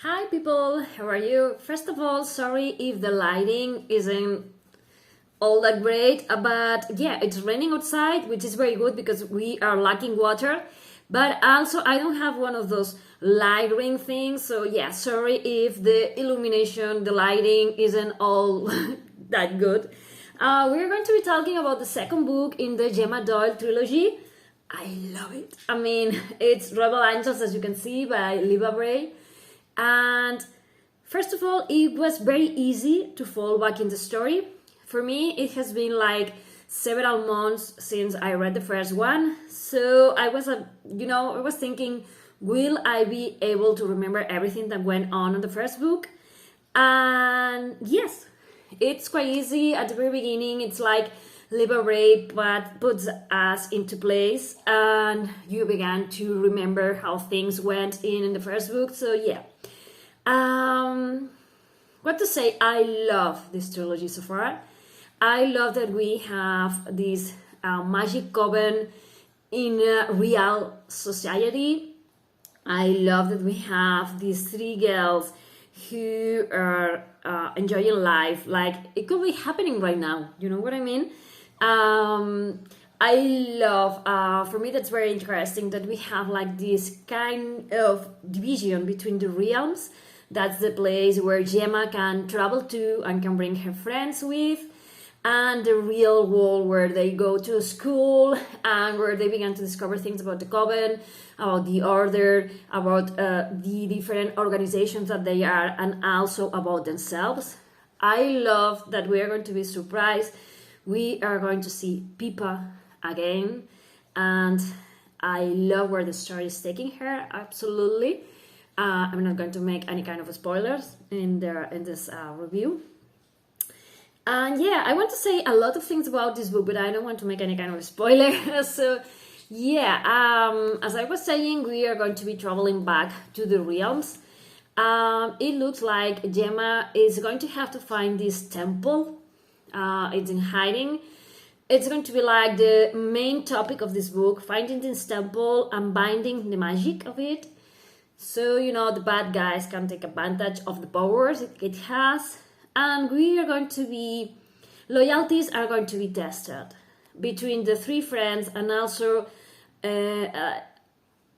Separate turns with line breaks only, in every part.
Hi people, how are you? First of all, sorry if the lighting isn't all that great, but yeah, it's raining outside, which is very good because we are lacking water. But also, I don't have one of those light ring things, so yeah, sorry if the illumination, the lighting isn't all that good. We're going to be talking about the second book in the Gemma Doyle trilogy. I love it. I mean, it's Rebel Angels, as you can see, by Libba Bray. And first of all, it was very easy to fall back in the story. For me, it has been like several months since I read the first one. So I was, I was thinking, will I be able to remember everything that went on in the first book? And yes, it's quite easy. At the very beginning, it's like Libba Bray but puts us into place, and you began to remember how things went in the first book. So yeah, what to say? I love this trilogy so far. I love that we have this magic coven in a real society. I love that we have these three girls who are enjoying life like it could be happening right now. You know what I mean? I love, for me, that's very interesting that we have like this kind of division between the realms. That's the place where Gemma can travel to and can bring her friends with, and the real world where they go to school and where they begin to discover things about the coven, about the order, about the different organizations that they are, and also about themselves. I love that we are going to be surprised. We are going to see Pippa again, and I love where the story is taking her. Absolutely. I'm not going to make any kind of spoilers in this review. And yeah, I want to say a lot of things about this book, but I don't want to make any kind of spoiler. So yeah, as I was saying, we are going to be traveling back to the realms. It looks like Gemma is going to have to find this temple. It's in hiding. It's going to be like the main topic of this book, finding this temple and binding the magic of it. So, the bad guys can take advantage of the powers it has. And loyalties are going to be tested between the three friends, and also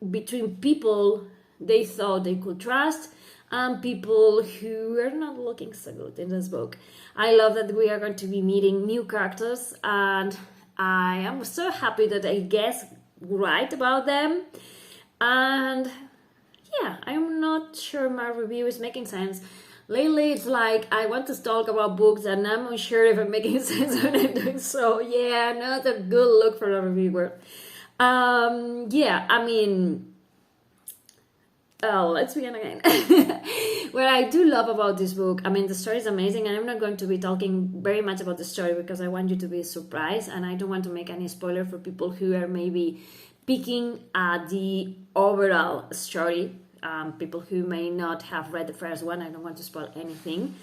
between people they thought they could trust and people who are not looking so good in this book. I love that we are going to be meeting new characters, and I am so happy that I guessed right about them. And yeah, I'm not sure my review is making sense. Lately, it's like I want to talk about books and I'm unsure if I'm making sense when I'm doing so. Yeah, not a good look for a reviewer. Yeah, I mean, let's begin again. What I do love about this book, I mean, the story is amazing, and I'm not going to be talking very much about the story because I want you to be surprised, and I don't want to make any spoiler for people who are maybe picking at the overall story. People who may not have read the first one, I don't want to spoil anything.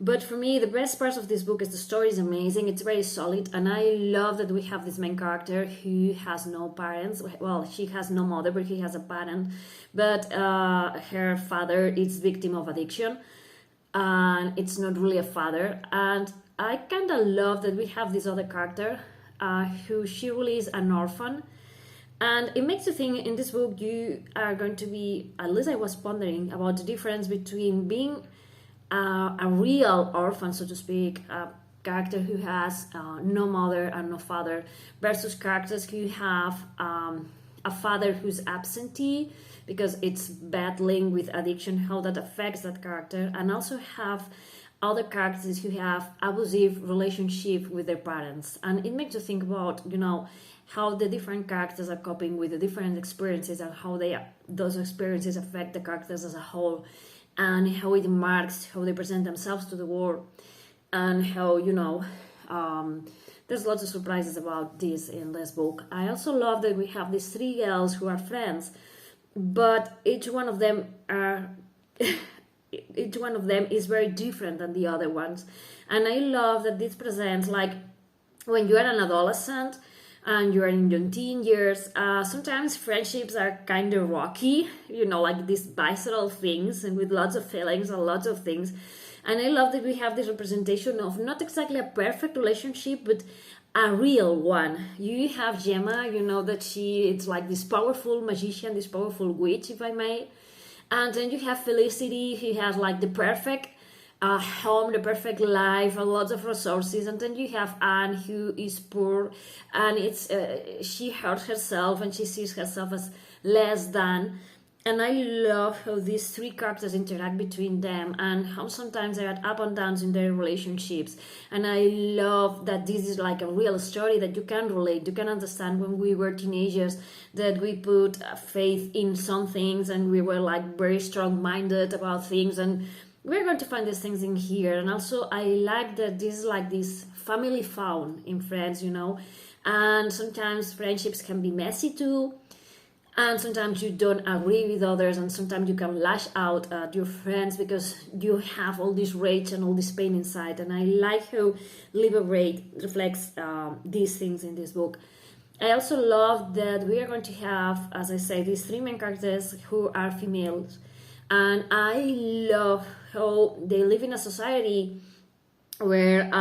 But for me, the best part of this book is the story is amazing. It's very solid, and I love that we have this main character who has no parents. Well, she has no mother, but he has a parent. But her father is victim of addiction, and it's not really a father. And I kind of love that we have this other character who she really is an orphan. And it makes you think, in this book, you are going to be, at least I was pondering about the difference between being a real orphan, so to speak, a character who has no mother and no father, versus characters who have a father who's absentee because it's battling with addiction, how that affects that character, and also have other characters who have abusive relationship with their parents. And it makes you think about, how the different characters are coping with the different experiences and how those experiences affect the characters as a whole, and how it marks how they present themselves to the world, and how there's lots of surprises about this in this book. I also love that we have these three girls who are friends, but each one of them is very different than the other ones. And I love that this presents like when you are an adolescent, and you're in your teen years. Sometimes friendships are kind of rocky, like these visceral things and with lots of feelings and lots of things. And I love that we have this representation of not exactly a perfect relationship, but a real one. You have Gemma, that it's like this powerful magician, this powerful witch, if I may. And then you have Felicity, who has like the perfect home, the perfect life, and lots of resources. And then you have Anne, who is poor, and she hurts herself and she sees herself as less than. And I love how these three characters interact between them and how sometimes there are up and downs in their relationships. And I love that this is like a real story that you can relate, you can understand. When we were teenagers, that we put faith in some things and we were like very strong-minded about things, and we're going to find these things in here. And also I like that this is like this family found in friends, and sometimes friendships can be messy too. And sometimes you don't agree with others, and sometimes you can lash out at your friends because you have all this rage and all this pain inside. And I like how Libba Bray reflects these things in this book. I also love that we are going to have, as I say, these three main characters who are females. And I love how they live in a society where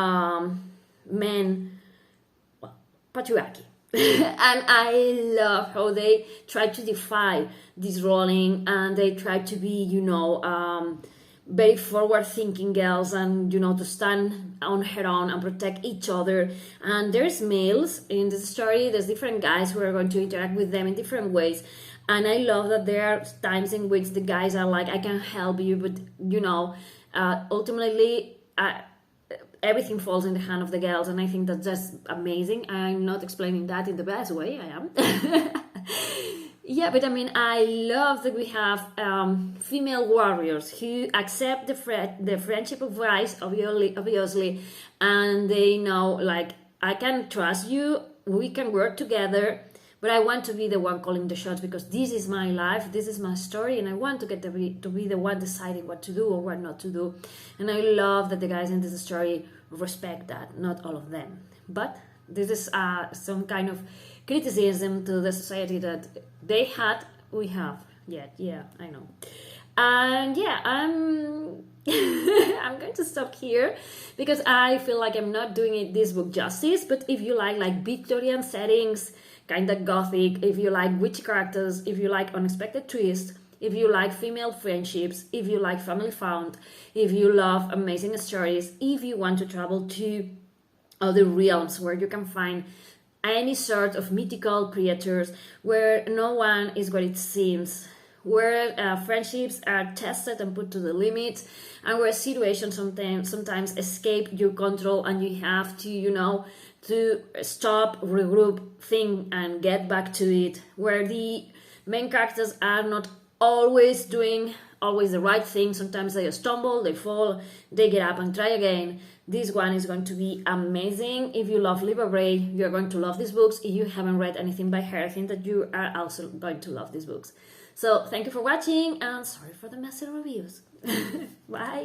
men, patriarchy. And I love how they try to defy this ruling, and they try to be, very forward-thinking girls, and, to stand on her own and protect each other. And there's males in this story, there's different guys who are going to interact with them in different ways. And I love that there are times in which the guys are like, I can help you, but, ultimately, everything falls in the hand of the girls, and I think that's just amazing. I'm not explaining that in the best way, I am. Yeah, but I mean, I love that we have female warriors who accept the friendship of vice, obviously, and they know, like, I can trust you, we can work together, but I want to be the one calling the shots because this is my life, this is my story, and I want to get to be the one deciding what to do or what not to do. And I love that the guys in this story respect that. Not all of them, but this is some kind of criticism to the society that they had, we have yet. Yeah, I know. And yeah, I'm I'm going to stop here because I feel like I'm not doing this book justice. But if you like Victorian settings, kind of gothic, if you like witch characters, if you like unexpected twists, if you like female friendships, if you like family found, if you love amazing stories, if you want to travel to other realms where you can find any sort of mythical creatures, where no one is what it seems, where friendships are tested and put to the limit, and where situations sometimes escape your control and you have to, to stop, regroup, think, and get back to it, where the main characters are not always doing the right thing. Sometimes they stumble, they fall, they get up and try again. This one is going to be amazing. If you love Libba Bray, you're going to love these books. If you haven't read anything by her, I think that you are also going to love these books. So thank you for watching, and sorry for the messy reviews. Bye.